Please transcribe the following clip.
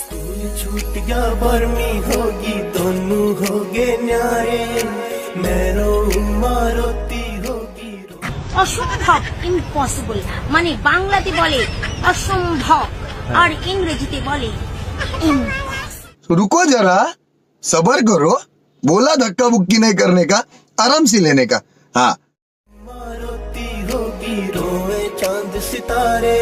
school छूट गया बर्मी होगी दोनों होगे न्यारे मैं रोऊं रोती होगी অসম্ভব ইম্পসিবল মানে বাংলাতে বলে অসম্ভব আর ইংরেজিতে বলে तो रुको जरा सबर करो बोला धक्का बुक्की नहीं करने का आराम से लेने का हाँ रोती होगी रोए चांद सितारे